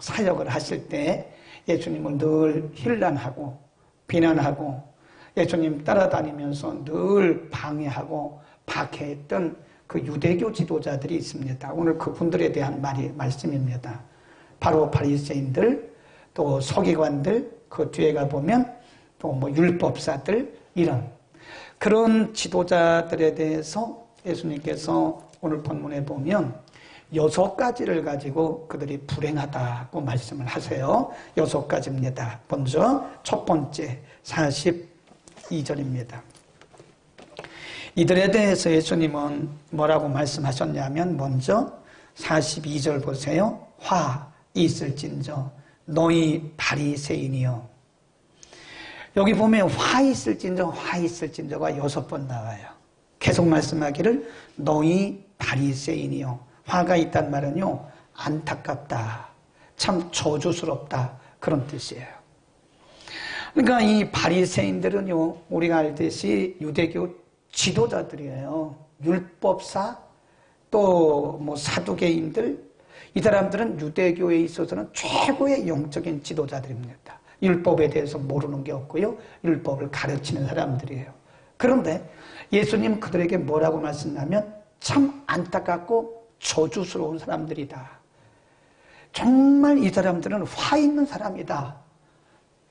사역을 하실 때 예수님을 늘 힐난하고 비난하고 예수님 따라다니면서 늘 방해하고 박해했던 그 유대교 지도자들이 있습니다. 오늘 그분들에 대한 말씀입니다. 바로 바리새인들, 또 서기관들, 그 뒤에 가보면 또 뭐 율법사들, 이런 그런 지도자들에 대해서 예수님께서 오늘 본문에 보면 6가지를 가지고 그들이 불행하다고 말씀을 하세요. 6가지입니다. 먼저 첫 번째 42절입니다. 이들에 대해서 예수님은 뭐라고 말씀하셨냐면 먼저 42절 보세요. 화 있을진저 너희 바리새인이여. 여기 보면 화 있을진저가 6번 나와요. 계속 말씀하기를 너희 바리새인이여. 화가 있단 말은요, 안타깝다, 참 저주스럽다, 그런 뜻이에요. 그러니까 이 바리새인들은요, 우리가 알듯이 유대교 지도자들이에요. 율법사, 또 뭐 사두개인들, 이 사람들은 유대교에 있어서는 최고의 영적인 지도자들입니다. 율법에 대해서 모르는 게 없고요, 율법을 가르치는 사람들이에요. 그런데 예수님 그들에게 뭐라고 말씀하면 참 안타깝고 저주스러운 사람들이다. 정말 이 사람들은 화 있는 사람이다.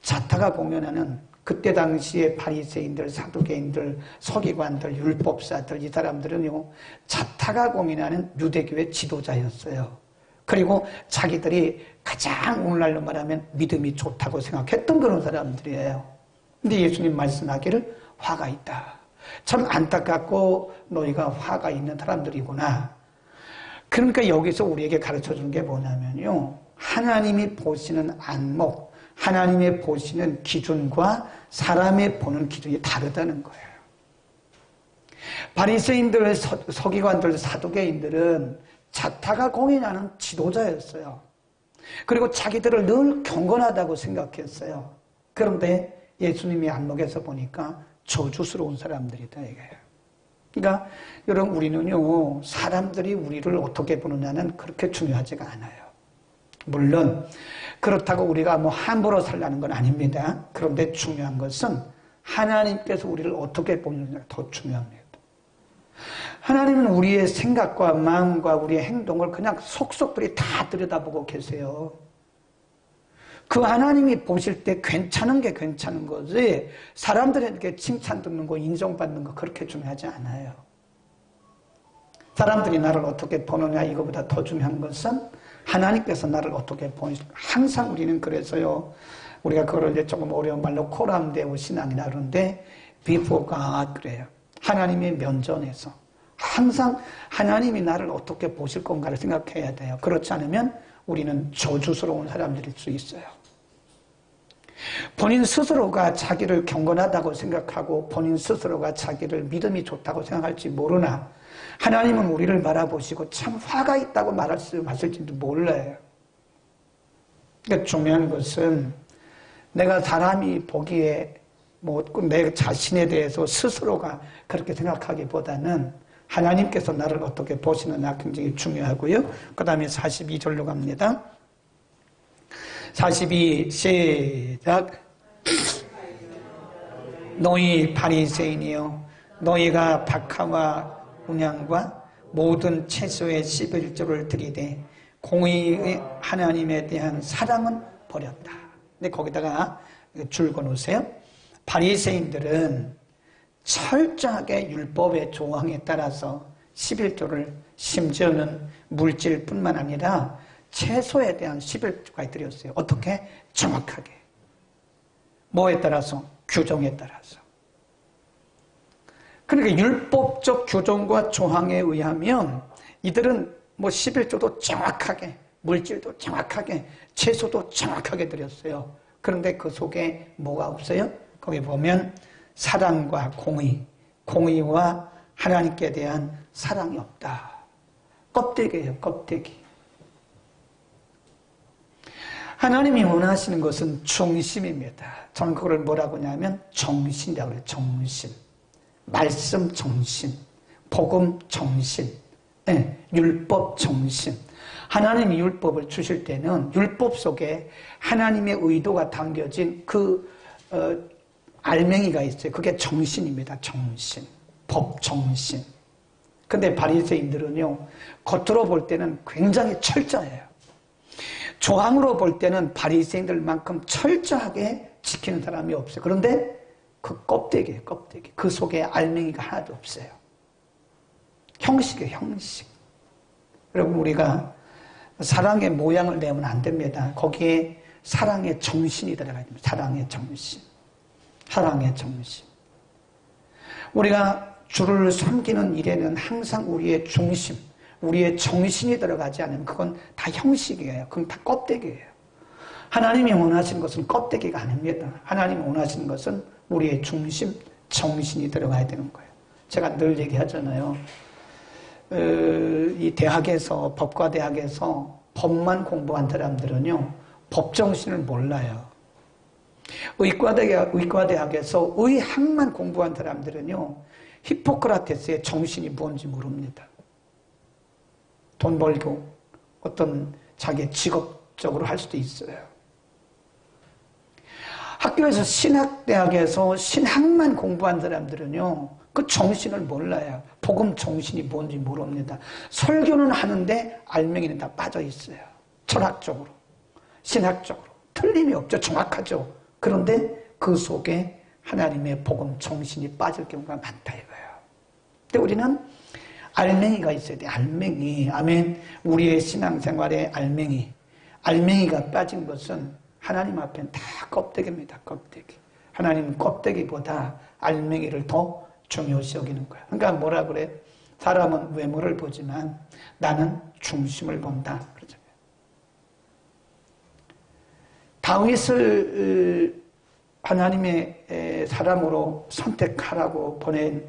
자타가 공연하는 그때 당시에 바리새인들, 사두개인들, 서기관들, 율법사들, 이 사람들은요, 자타가 공연하는 유대교의 지도자였어요. 그리고 자기들이 가장 오늘날로 말하면 믿음이 좋다고 생각했던 그런 사람들이에요. 근데 예수님 말씀하기를 화가 있다. 참 안타깝고 너희가 화가 있는 사람들이구나. 그러니까 여기서 우리에게 가르쳐주는 게 뭐냐면요, 하나님이 보시는 안목, 하나님이 보시는 기준과 사람이 보는 기준이 다르다는 거예요. 바리새인들, 서기관들, 사두개인들은 자타가 공인하는 지도자였어요. 그리고 자기들을 늘 경건하다고 생각했어요. 그런데 예수님이 안목에서 보니까 저주스러운 사람들이다 이거예요. 그러니까 여러분, 우리는요, 사람들이 우리를 어떻게 보느냐는 그렇게 중요하지가 않아요. 물론 그렇다고 우리가 뭐 함부로 살라는 건 아닙니다. 그런데 중요한 것은 하나님께서 우리를 어떻게 보느냐가 더 중요합니다. 하나님은 우리의 생각과 마음과 우리의 행동을 그냥 속속들이 다 들여다보고 계세요. 그 하나님이 보실 때 괜찮은 게 괜찮은 거지, 사람들에게 칭찬 듣는 거, 인정받는 거 그렇게 중요하지 않아요. 사람들이 나를 어떻게 보느냐, 이거보다 더 중요한 것은 하나님께서 나를 어떻게 보느냐. 항상 우리는 그래서요, 우리가 그걸 이제 조금 어려운 말로 코람데오 신앙이라 그러는데, before God 그래요. 하나님의 면전에서 항상 하나님이 나를 어떻게 보실 건가를 생각해야 돼요. 그렇지 않으면 우리는 저주스러운 사람들일 수 있어요. 본인 스스로가 자기를 경건하다고 생각하고 본인 스스로가 자기를 믿음이 좋다고 생각할지 모르나 하나님은 우리를 바라보시고 참 화가 있다고 말씀하실지도 몰라요. 그러니까 중요한 것은 내가 사람이 보기에 뭐 내 자신에 대해서 스스로가 그렇게 생각하기보다는 하나님께서 나를 어떻게 보시느냐 굉장히 중요하고요. 그 다음에 42절로 갑니다. 42 시작. 너희 바리새인이여, 너희가 박하와 운양과 모든 채소의 11조를 들이되 공의의 하나님에 대한 사랑은 버렸다. 근데 거기다가 줄 그어놓으세요. 바리새인들은 철저하게 율법의 조항에 따라서 11조를, 심지어는 물질뿐만 아니라 채소에 대한 11조까지 드렸어요. 어떻게? 정확하게. 뭐에 따라서? 규정에 따라서. 그러니까 율법적 규정과 조항에 의하면 이들은 뭐 11조도 정확하게, 물질도 정확하게, 채소도 정확하게 드렸어요. 그런데 그 속에 뭐가 없어요? 거기 보면 사랑과 공의, 공의와 하나님께 대한 사랑이 없다. 껍데기예요, 껍데기. 하나님이 원하시는 것은 중심입니다. 저는 그걸 뭐라고 하냐면 정신이라고 해요. 정신. 말씀 정신, 복음 정신, 네, 율법 정신. 하나님이 율법을 주실 때는 율법 속에 하나님의 의도가 담겨진 알맹이가 있어요. 그게 정신입니다. 정신. 법 정신. 근데 바리새인들은요, 겉으로 볼 때는 굉장히 철저해요. 조항으로 볼 때는 바리새인들만큼 철저하게 지키는 사람이 없어요. 그런데 그 껍데기예요, 껍데기. 그 속에 알맹이가 하나도 없어요. 형식이에요, 형식. 여러분, 우리가 사랑의 모양을 내면 안 됩니다. 거기에 사랑의 정신이 들어가야 됩니다. 사랑의 정신. 사랑의 정신. 우리가 주를 섬기는 일에는 항상 우리의 중심, 우리의 정신이 들어가지 않으면 그건 다 형식이에요. 그건 다 껍데기예요. 하나님이 원하시는 것은 껍데기가 아닙니다. 하나님이 원하시는 것은 우리의 중심, 정신이 들어가야 되는 거예요. 제가 늘 얘기하잖아요. 이 대학에서, 법과대학에서 법만 공부한 사람들은요, 법정신을 몰라요. 의과대학에서 의학만 공부한 사람들은요, 히포크라테스의 정신이 뭔지 모릅니다. 돈 벌고 어떤 자기 직업적으로 할 수도 있어요. 학교에서 신학대학에서 신학만 공부한 사람들은요, 그 정신을 몰라요. 복음 정신이 뭔지 모릅니다. 설교는 하는데 알맹이는 다 빠져 있어요. 철학적으로, 신학적으로. 틀림이 없죠. 정확하죠. 그런데 그 속에 하나님의 복음 정신이 빠질 경우가 많다 이거예요. 근데 우리는 알맹이가 있어야 돼. 알맹이. 아멘. 우리의 신앙생활에 알맹이. 알맹이가 빠진 것은 하나님 앞엔 다 껍데기입니다. 껍데기. 하나님은 껍데기보다 알맹이를 더 중요시 여기는 거예요. 그러니까 뭐라 그래? 사람은 외모를 보지만 나는 중심을 본다. 그러잖아요. 다윗을 하나님의 사람으로 선택하라고 보낸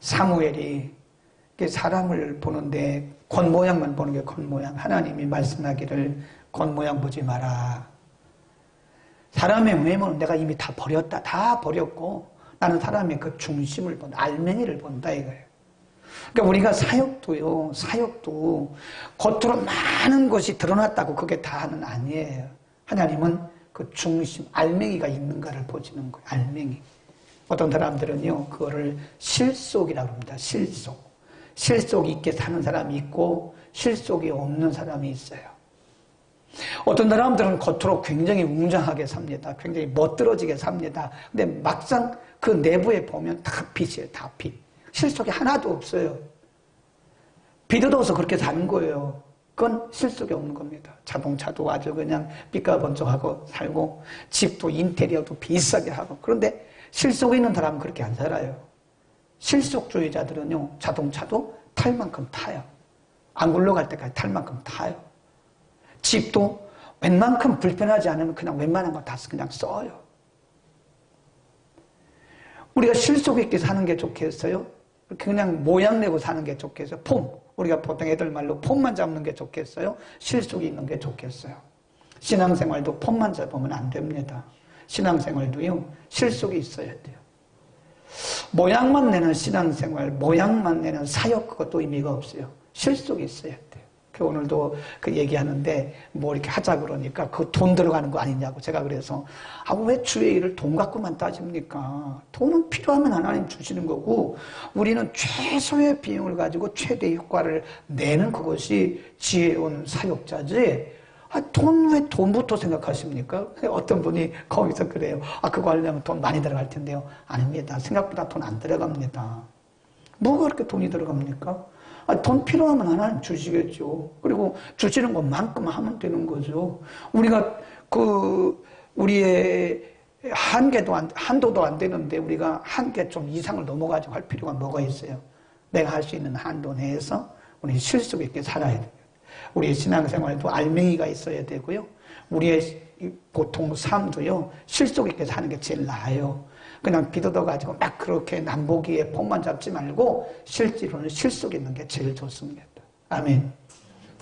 사무엘이 사람을 보는데 겉모양만 보는 게 겉모양. 하나님이 말씀하기를 겉모양 보지 마라. 사람의 외모는 내가 이미 다 버렸다. 다 버렸고 나는 사람의 그 중심을 본다. 알맹이를 본다 이거예요. 그러니까 우리가 사역도 겉으로 많은 것이 드러났다고 그게 다는 아니에요. 하나님은 그 중심, 알맹이가 있는가를 보시는 거예요. 알맹이. 어떤 사람들은요, 그거를 실속이라고 합니다. 실속. 실속 있게 사는 사람이 있고 실속이 없는 사람이 있어요. 어떤 사람들은 겉으로 굉장히 웅장하게 삽니다. 굉장히 멋들어지게 삽니다. 근데 막상 그 내부에 보면 다 빛이에요. 다 빛. 실속이 하나도 없어요. 빛 얻어서 그렇게 사는 거예요. 그건 실속이 없는 겁니다. 자동차도 아주 그냥 삐까번쩍하고 살고 집도 인테리어도 비싸게 하고. 그런데 실속이 있는 사람은 그렇게 안 살아요. 실속주의자들은요, 자동차도 탈 만큼 타요. 안 굴러갈 때까지 탈 만큼 타요. 집도 웬만큼 불편하지 않으면 그냥 웬만한 거 다 그냥 써요. 우리가 실속 있게 사는 게 좋겠어요? 그냥 모양 내고 사는 게 좋겠어요? 폼. 우리가 보통 애들 말로 폼만 잡는 게 좋겠어요? 실속이 있는 게 좋겠어요? 신앙생활도 폼만 잡으면 안 됩니다. 신앙생활도요, 실속이 있어야 돼요. 모양만 내는 신앙생활, 모양만 내는 사역, 그것도 의미가 없어요. 실속이 있어야 돼요. 오늘도 그 얘기하는데 뭐 이렇게 하자 그러니까 그 돈 들어가는 거 아니냐고. 제가 그래서 왜 주의 일을 돈 갖고만 따집니까? 돈은 필요하면 하나님 주시는 거고 우리는 최소의 비용을 가지고 최대 효과를 내는 그것이 지혜로운 사역자지. 돈 왜 돈부터 생각하십니까? 어떤 분이 거기서 그래요. 그거 하려면 돈 많이 들어갈 텐데요. 아닙니다. 생각보다 돈 안 들어갑니다. 뭐가 그렇게 돈이 들어갑니까? 돈 필요하면 하나님 주시겠죠. 그리고 주시는 것만큼 하면 되는 거죠. 우리가 우리의 한도도 안 되는데 우리가 한계 좀 이상을 넘어가지고 할 필요가 뭐가 있어요? 내가 할 수 있는 한도 내에서 우리 실속 있게 살아야 돼요. 우리의 신앙생활도 알맹이가 있어야 되고요. 우리의 보통 삶도요, 실속 있게 사는 게 제일 나아요. 그냥 비도덕가지고 막 그렇게 남보기에 폼만 잡지 말고 실제로는 실속 있는 게 제일 좋습니다. 아멘.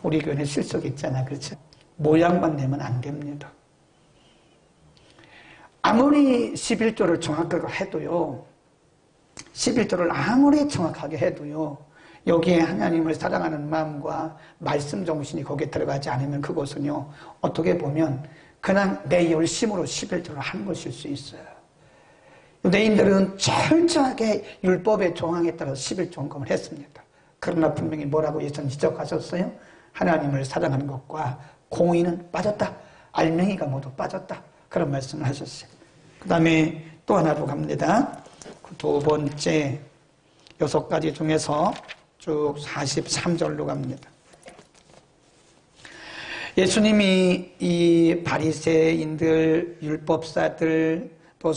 우리 교회는 실속 있잖아. 그렇죠? 모양만 내면 안 됩니다. 아무리 11조를 정확하게 해도요, 11조를 아무리 정확하게 해도요, 여기에 하나님을 사랑하는 마음과 말씀 정신이 거기에 들어가지 않으면 그것은요, 어떻게 보면 그냥 내 열심으로 11조를 하는 것일 수 있어요. 유대인들은 철저하게 율법의 조항에 따라 11조헌금을 했습니다. 그러나 분명히 뭐라고 예수님 지적하셨어요? 하나님을 사랑하는 것과 공의는 빠졌다. 알맹이가 모두 빠졌다. 그런 말씀을 하셨어요. 그 다음에 또 하나로 갑니다. 그 두 번째 6가지 중에서 쭉 43절로 갑니다. 예수님이 이 바리새인들, 율법사들, 또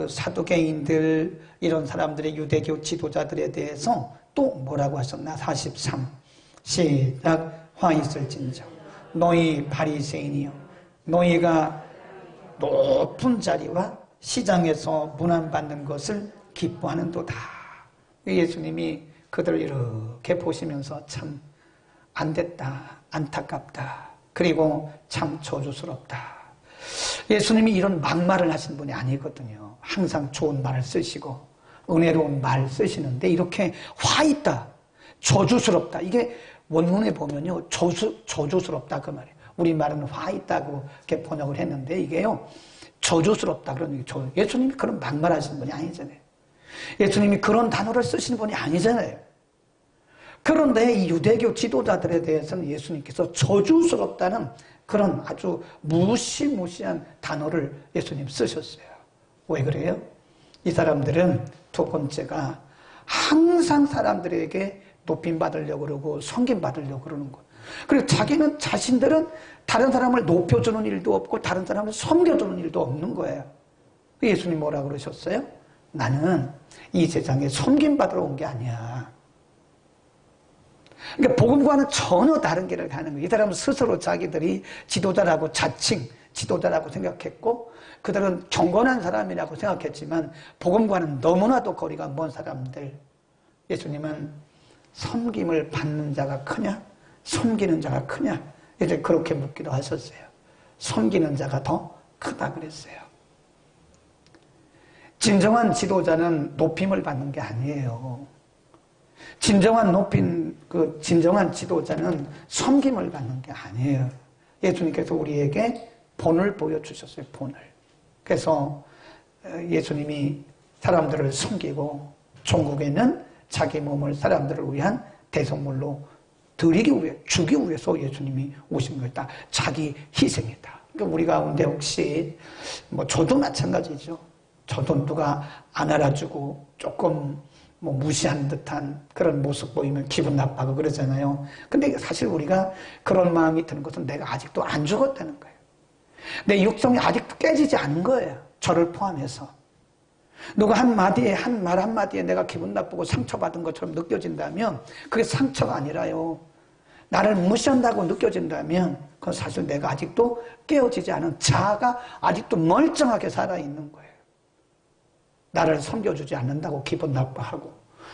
사두개인들 이런 사람들의 유대교 지도자들에 대해서 또 뭐라고 하셨나? 43 시작. 화 있을진저 너희 바리새인이여 너희가 높은 자리와 시장에서 문안받는 것을 기뻐하는도다. 예수님이 그들을 이렇게 보시면서 참 안됐다, 안타깝다, 그리고 참 저주스럽다. 예수님이 이런 막말을 하신 분이 아니거든요. 항상 좋은 말을 쓰시고 은혜로운 말 쓰시는데 이렇게 화 있다, 저주스럽다, 이게 원문에 보면요 저주스럽다 그 말이에요. 우리말은 화 있다고 이렇게 번역을 했는데 이게요 저주스럽다 그런 얘기. 예수님이 그런 막말 하시는 분이 아니잖아요. 예수님이 그런 단어를 쓰시는 분이 아니잖아요. 그런데 이 유대교 지도자들에 대해서는 예수님께서 저주스럽다는 그런 아주 무시무시한 단어를 예수님 쓰셨어요. 왜 그래요? 이 사람들은 두 번째가 항상 사람들에게 높임받으려고 그러고 섬김받으려고 그러는 거예요. 그리고 자신들은 다른 사람을 높여주는 일도 없고 다른 사람을 섬겨주는 일도 없는 거예요. 예수님 뭐라 그러셨어요? 나는 이 세상에 섬김받으러 온 게 아니야. 그러니까 복음과는 전혀 다른 길을 가는 거예요. 이 사람은 스스로 자기들이 지도자라고 자칭 지도자라고 생각했고 그들은 경건한 사람이라고 생각했지만 복음과는 너무나도 거리가 먼 사람들. 예수님은 섬김을 받는 자가 크냐? 섬기는 자가 크냐? 이제 그렇게 묻기도 하셨어요. 섬기는 자가 더 크다 그랬어요. 진정한 지도자는 높임을 받는 게 아니에요. 진정한 지도자는 섬김을 받는 게 아니에요. 예수님께서 우리에게 본을 보여주셨어요. 본을. 그래서 예수님이 사람들을 섬기고 종국에는 자기 몸을 사람들을 위한 대성물로 드리기 위해, 주기 위해서 예수님이 오신 거다. 자기 희생이다. 그러니까 우리 가운데 혹시 저도 마찬가지죠. 저도 누가 안 알아주고 조금 무시하는 듯한 그런 모습 보이면 기분 나빠하고 그러잖아요. 근데 사실 우리가 그런 마음이 드는 것은 내가 아직도 안 죽었다는 거예요. 내 육성이 아직도 깨지지 않은 거예요. 저를 포함해서. 누가 말 한마디에 내가 기분 나쁘고 상처받은 것처럼 느껴진다면 그게 상처가 아니라요. 나를 무시한다고 느껴진다면 그건 사실 내가 아직도 깨어지지 않은 자아가 아직도 멀쩡하게 살아있는 거예요. 나를 섬겨주지 않는다고 기분 나빠하고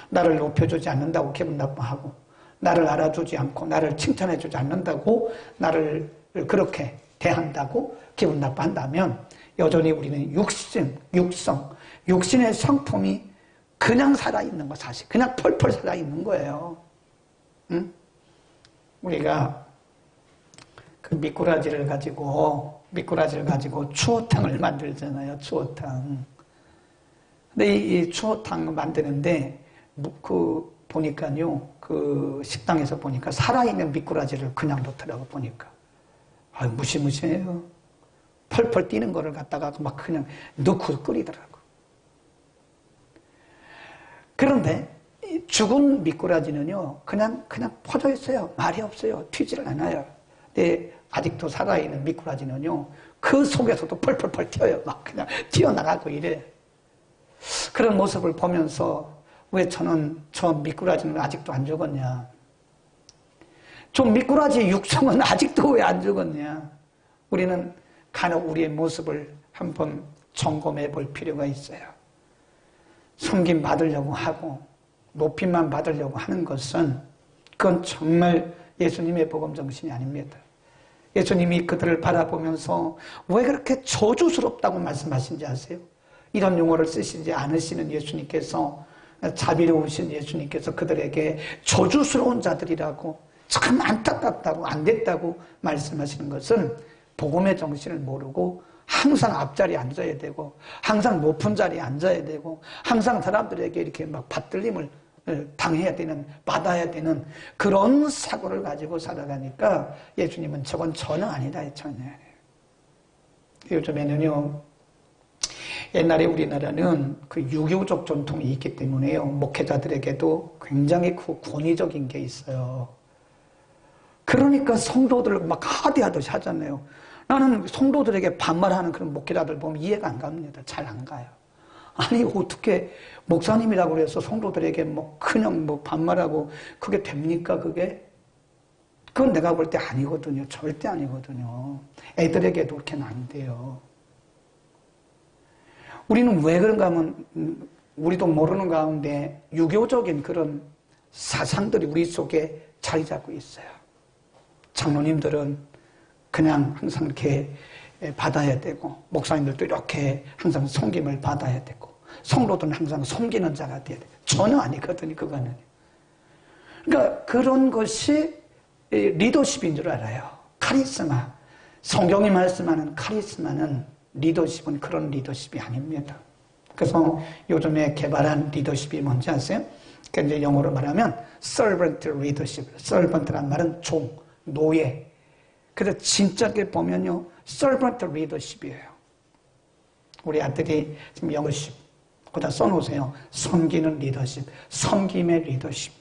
나를 높여주지 않는다고 기분 나빠하고 나를 알아주지 않고 나를 칭찬해주지 않는다고 나를 그렇게 대한다고 기분 나빠한다면 여전히 우리는 육신의 성품이 그냥 살아있는 거 사실 그냥 펄펄 살아있는 거예요. 응? 우리가 그 미꾸라지를 가지고 추어탕을 만들잖아요. 추어탕. 근데 이 추어탕 만드는데 보니까요 그 식당에서 보니까 살아있는 미꾸라지를 그냥 놓더라고 보니까 무시무시해요. 펄펄 뛰는 거를 갖다가 막 그냥 넣고 끓이더라고. 그런데 죽은 미꾸라지는요 그냥 퍼져 있어요. 말이 없어요. 튀지를 않아요. 근데 아직도 살아있는 미꾸라지는요 그 속에서도 펄펄펄 튀어요. 막 그냥 튀어나가고 이래. 그런 모습을 보면서 왜 저 미꾸라지는 아직도 안 죽었냐? 저 미꾸라지의 육성은 아직도 왜 안 죽었냐? 우리는 간혹 우리의 모습을 한번 점검해 볼 필요가 있어요. 섬김 받으려고 하고 높임만 받으려고 하는 것은 그건 정말 예수님의 복음 정신이 아닙니다. 예수님이 그들을 바라보면서 왜 그렇게 저주스럽다고 말씀하신지 아세요? 이런 용어를 쓰시지 않으시는 예수님께서 자비로우신 예수님께서 그들에게 저주스러운 자들이라고 참 안타깝다고 안 됐다고 말씀하시는 것은 복음의 정신을 모르고 항상 앞자리에 앉아야 되고 항상 높은 자리에 앉아야 되고 항상 사람들에게 이렇게 막 받들림을 당해야 되는, 받아야 되는 그런 사고를 가지고 살아가니까 예수님은 저건 전혀 아니다 전혀. 요즘에는요, 옛날에 우리나라는 그 유교적 전통이 있기 때문에요, 목회자들에게도 굉장히 그 권위적인 게 있어요. 그러니까 성도들 막 하대하듯이 하잖아요. 나는 성도들에게 반말하는 그런 목회자들 보면 이해가 안 갑니다. 잘 안 가요. 아니 어떻게 목사님이라고 해서 성도들에게 뭐 그냥 뭐 반말하고 그게 됩니까 그게? 그건 내가 볼 때 아니거든요. 절대 아니거든요. 애들에게도 그렇게는 안 돼요. 우리는 왜 그런가 하면 우리도 모르는 가운데 유교적인 그런 사상들이 우리 속에 자리 잡고 있어요. 장로님들은 그냥 항상 이렇게 받아야 되고 목사님들도 이렇게 항상 섬김을 받아야 되고 성도들은 항상 섬기는 자가 돼야 돼요. 전혀 아니거든요. 그거는. 그러니까 그런 것이 리더십인 줄 알아요. 카리스마. 성경이 말씀하는 카리스마는 리더십은 그런 리더십이 아닙니다. 그래서 요즘에 개발한 리더십이 뭔지 아세요? 그러니까 이제 영어로 말하면 servant leadership. servant란 말은 종, 노예. 그래서 진짜게 보면요, servant leadership이에요. 우리 아들이 지금 영어십 거기다 써놓으세요. 섬기는 리더십, 섬김의 리더십.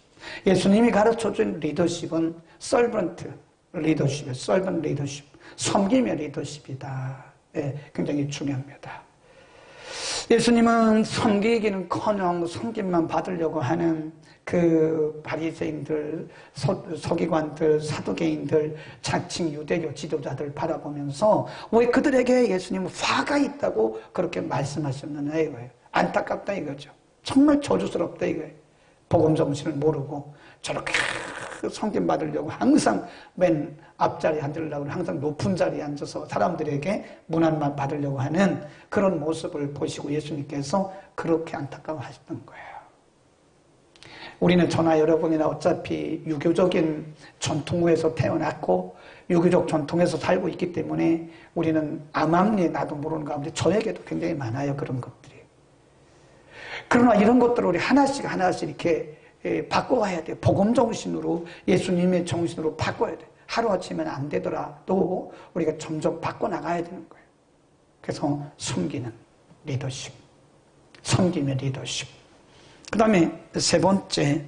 예수님이 가르쳐준 리더십은 servant leadership이에요. servant leadership, 섬김의 리더십이다. 네, 굉장히 중요합니다. 예수님은 섬기기는커녕 섬김만 받으려고 하는 그 바리새인들, 서기관들, 사두개인들, 자칭 유대교 지도자들 바라보면서 왜 그들에게 예수님은 화가 있다고 그렇게 말씀하셨느냐 이거예요. 안타깝다 이거죠. 정말 저주스럽다 이거예요. 복음 정신을 모르고 저렇게 섬김 받으려고 항상 맨 앞자리에 앉으려고 항상 높은 자리에 앉아서 사람들에게 문안만 받으려고 하는 그런 모습을 보시고 예수님께서 그렇게 안타까워하셨던 거예요. 우리는 저나 여러분이나 어차피 유교적인 전통에서 태어났고 유교적 전통에서 살고 있기 때문에 우리는 암암리에 나도 모르는 가운데 저에게도 굉장히 많아요. 그런 것들이. 그러나 이런 것들을 우리 하나씩 이렇게 바꿔가야 돼요. 복음 정신으로, 예수님의 정신으로 바꿔야 돼요. 하루아침에는 안 되더라도 우리가 점점 바꿔나가야 되는 거예요. 그래서 섬기는 리더십, 섬김의 리더십. 그 다음에 세 번째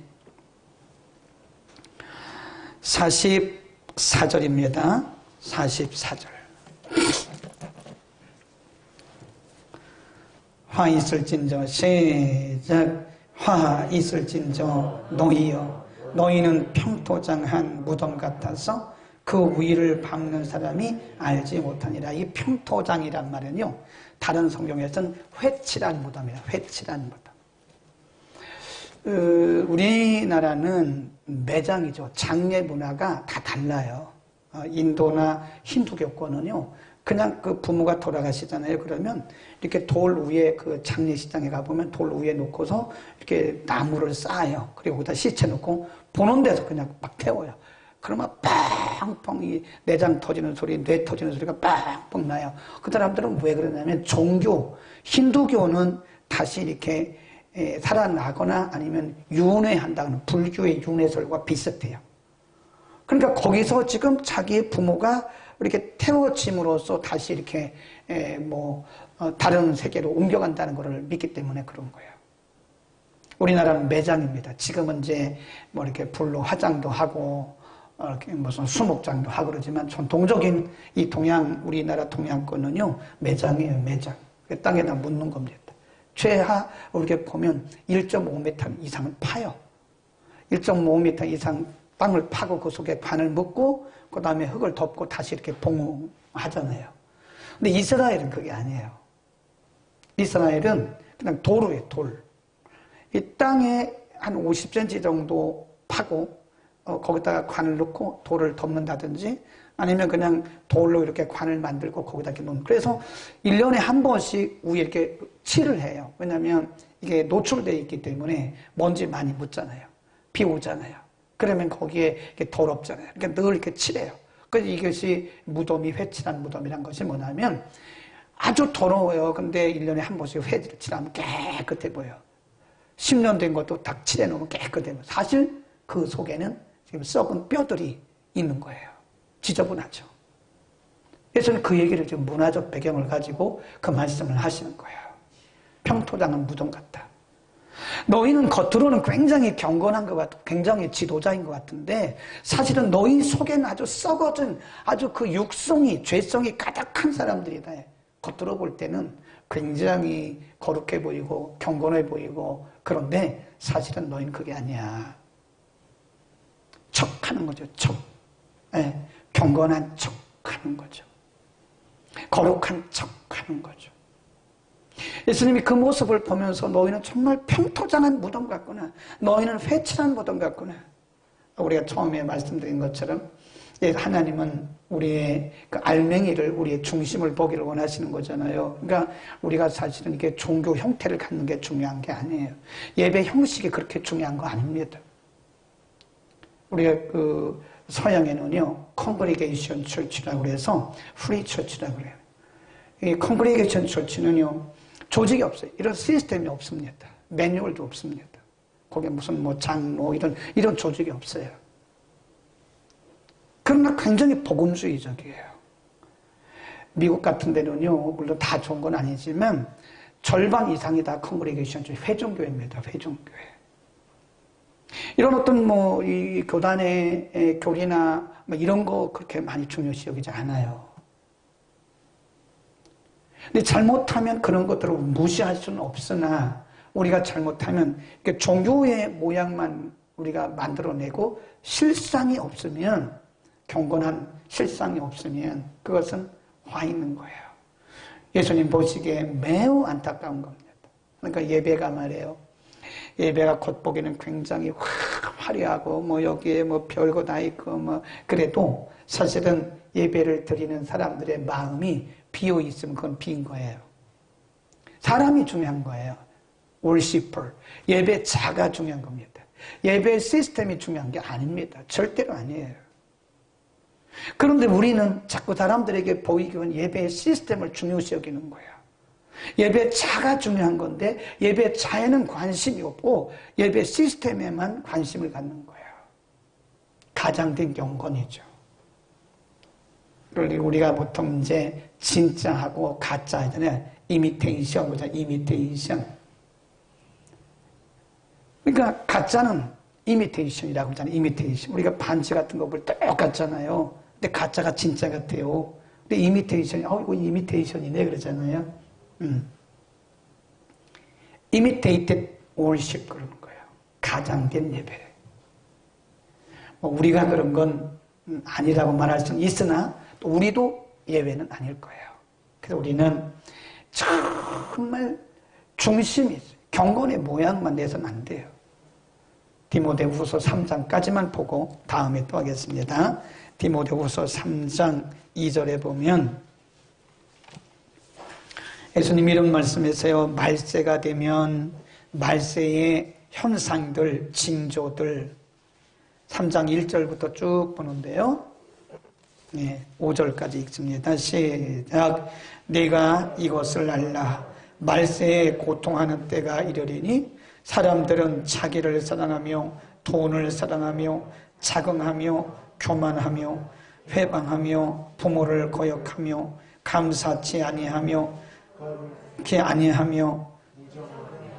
44절입니다. 44절. 화 있을진저 시작. 화 있을진저 너희여 너희는 평토장한 무덤 같아서 그 위를 밟는 사람이 알지 못하니라. 이 평토장이란 말은요, 다른 성경에서는 회칠한 무덤이라. 회칠한 무덤. 우리나라는 매장이죠. 장례 문화가 다 달라요. 인도나 힌두교권은요, 그냥 그 부모가 돌아가시잖아요. 그러면 이렇게 돌 위에 그 장례식장에 가보면 돌 위에 놓고서 이렇게 나무를 쌓아요. 그리고 거기다 시체 놓고 보는 데서 그냥 막 태워요. 그러면 팡팡 이 내장 터지는 소리, 뇌 터지는 소리가 팡팡 나요. 그 사람들은 왜 그러냐면 종교, 힌두교는 다시 이렇게 살아나거나 아니면 윤회한다는 불교의 윤회설과 비슷해요. 그러니까 거기서 지금 자기의 부모가 이렇게 태워짐으로써 다시 이렇게 다른 세계로 옮겨간다는 것을 믿기 때문에 그런 거예요. 우리나라는 매장입니다. 지금은 이제 뭐 이렇게 불로 화장도 하고 이렇게 무슨 수목장도 하고 그러지만 전통적인 이 우리나라 동양권은요, 매장이에요. 매장. 땅에다 묻는 겁니다. 최하 이렇게 보면 1.5m 이상은 파요. 1.5m 이상 땅을 파고 그 속에 관을 묻고 그 다음에 흙을 덮고 다시 이렇게 봉하잖아요. 근데 이스라엘은 그게 아니에요. 이스라엘은 그냥 돌이에요. 돌. 이 땅에 한 50cm 정도 파고 거기다가 관을 넣고 돌을 덮는다든지 아니면 그냥 돌로 이렇게 관을 만들고 거기다 이렇게 놓는. 그래서 1년에 한 번씩 위에 이렇게 칠을 해요. 왜냐하면 이게 노출되어 있기 때문에 먼지 많이 묻잖아요. 비 오잖아요. 그러면 거기에 이렇게 더럽잖아요. 그러니까 늘 이렇게 칠해요. 그래서 이것이 무덤이 회칠한 무덤이란 것이 뭐냐면 아주 더러워요. 근데 1년에 한 번씩 회를 칠하면 깨끗해 보여요. 10년 된 것도 딱 칠해놓으면 깨끗해 보여요. 사실 그 속에는 지금 썩은 뼈들이 있는 거예요. 지저분하죠. 예수는 그 얘기를 지금 문화적 배경을 가지고 그 말씀을 하시는 거예요. 평토장은 무덤 같다. 너희는 겉으로는 굉장히 경건한 것 같고 굉장히 지도자인 것 같은데 사실은 너희 속에는 아주 썩어진 아주 그 육성이 죄성이 가득한 사람들이다. 겉으로 볼 때는 굉장히 거룩해 보이고 경건해 보이고 그런데 사실은 너희는 그게 아니야. 척하는 거죠. 척. 네, 경건한 척하는 거죠. 거룩한 척하는 거죠. 예수님이 그 모습을 보면서 너희는 정말 평토장한 무덤 같구나. 너희는 회칠한 무덤 같구나. 우리가 처음에 말씀드린 것처럼 하나님은 우리의 그 알맹이를 우리의 중심을 보기를 원하시는 거잖아요. 그러니까 우리가 사실은 이게 종교 형태를 갖는 게 중요한 게 아니에요. 예배 형식이 그렇게 중요한 거 아닙니다. 우리가 그 서양에는요 컨그리게이션 처치라고 해서 프리 처치라고 그래요. 이 컨그리게이션 처치는요 조직이 없어요. 이런 시스템이 없습니다. 매뉴얼도 없습니다. 거기에 무슨 뭐 장로 이런 조직이 없어요. 그러나 굉장히 복음주의적이에요. 미국 같은 데는요 물론 다 좋은 건 아니지만 절반 이상이 다 컨그리게이션 회중교회입니다. 회중교회. 이런 어떤 뭐 이 교단의 교리나 뭐 이런 거 그렇게 많이 중요시 여기지 않아요. 근데 잘못하면 그런 것들을 무시할 수는 없으나 우리가 잘못하면 종교의 모양만 우리가 만들어내고 실상이 없으면 경건한 실상이 없으면 그것은 화 있는 거예요. 예수님 보시기에 매우 안타까운 겁니다. 그러니까 예배가 말이에요. 예배가 겉보기는 굉장히 화려하고 뭐 여기에 뭐 별거 다 있고 뭐 그래도 사실은 예배를 드리는 사람들의 마음이 비어 있으면 그건 비인 거예요. 사람이 중요한 거예요. worshipper. 예배자가 중요한 겁니다. 예배 시스템이 중요한 게 아닙니다. 절대로 아니에요. 그런데 우리는 자꾸 사람들에게 보이기 위한 예배의 시스템을 중요시 여기는 거예요. 예배자가 중요한 건데 예배자에는 관심이 없고 예배 시스템에만 관심을 갖는 거예요. 가장된 경건이죠. 그리고 우리가 보통 이제 진짜하고 가짜 하잖아요. 이미테이션, 그죠? 이미테이션. 그러니까 가짜는 이미테이션이라고 하잖아요. 이미테이션. 우리가 반지 같은 거 볼 때 똑같잖아요. 근데 가짜가 진짜 같아요. 근데 이미테이션이, 이거 이미테이션이네 그러잖아요. Imitated worship 그러는 거예요. 가장된 예배. 뭐 우리가 그런 건 아니라고 말할 수는 있으나 또 우리도 예외는 아닐 거예요. 그래서 우리는 정말 중심이 있어요. 경건의 모양만 내서는 안 돼요. 디모데후서 3장까지만 보고 다음에 또 하겠습니다. 디모데후서 3장 2절에 보면 예수님 이런 말씀하세요. 말세가 되면 말세의 현상들, 징조들 3장 1절부터 쭉 보는데요. 5절까지 읽습니다. 시작. 내가 이것을 알라. 말세에 고통하는 때가 이르리니 사람들은 자기를 사랑하며 돈을 사랑하며 자긍하며 교만하며 회방하며 부모를 거역하며 감사치 아니하며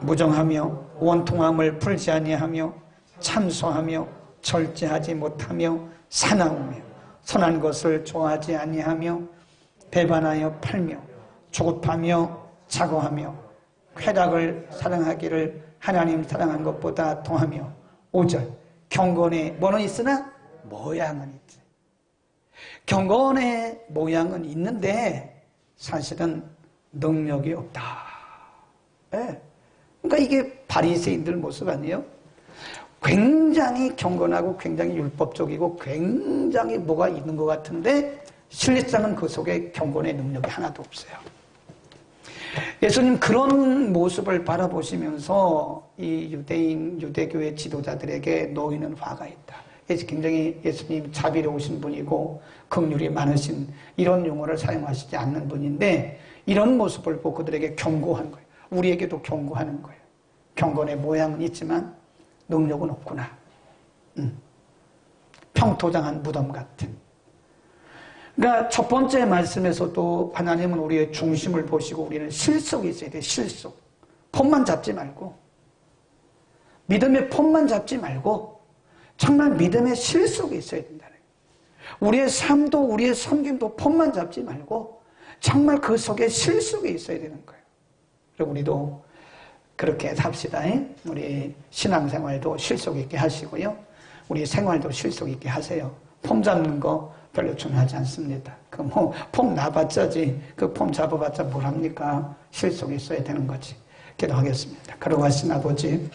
무정하며 원통함을 풀지 아니하며 참소하며 절제하지 못하며 사나우며 선한 것을 좋아하지 아니하며 배반하여 팔며 조급하며 자고하며 쾌락을 사랑하기를 하나님 사랑한 것보다 더하며 5절 경건의 뭐는 있으나 모양은 있지. 경건의 모양은 있는데 사실은 능력이 없다. 네. 그러니까 이게 바리새인들 모습 아니에요? 굉장히 경건하고 굉장히 율법적이고 굉장히 뭐가 있는 것 같은데 실제로는 그 속에 경건의 능력이 하나도 없어요. 예수님 그런 모습을 바라보시면서 이 유대교의 지도자들에게 너희는 화가 있다. 굉장히 예수님 자비로우신 분이고 긍휼이 많으신 이런 용어를 사용하시지 않는 분인데 이런 모습을 보고 그들에게 경고한 거예요. 우리에게도 경고하는 거예요. 경건의 모양은 있지만 능력은 없구나. 평토장한 무덤 같은. 그러니까 첫 번째 말씀에서도 하나님은 우리의 중심을 보시고 우리는 실속이 있어야 돼요. 실속. 폼만 잡지 말고 믿음의 폼만 잡지 말고 정말 믿음의 실속이 있어야 된다는 거예요. 우리의 삶도 우리의 섬김도 폼만 잡지 말고 정말 그 속에 실속이 있어야 되는 거예요. 그리고 우리도 그렇게 삽시다. 우리 신앙생활도 실속 있게 하시고요. 우리 생활도 실속 있게 하세요. 폼 잡는 거 별로 중요하지 않습니다. 그 뭐 폼 나봤자지 그 폼 잡아봤자 뭘 합니까? 실속이 있어야 되는 거지. 기도하겠습니다. 거룩하신 아버지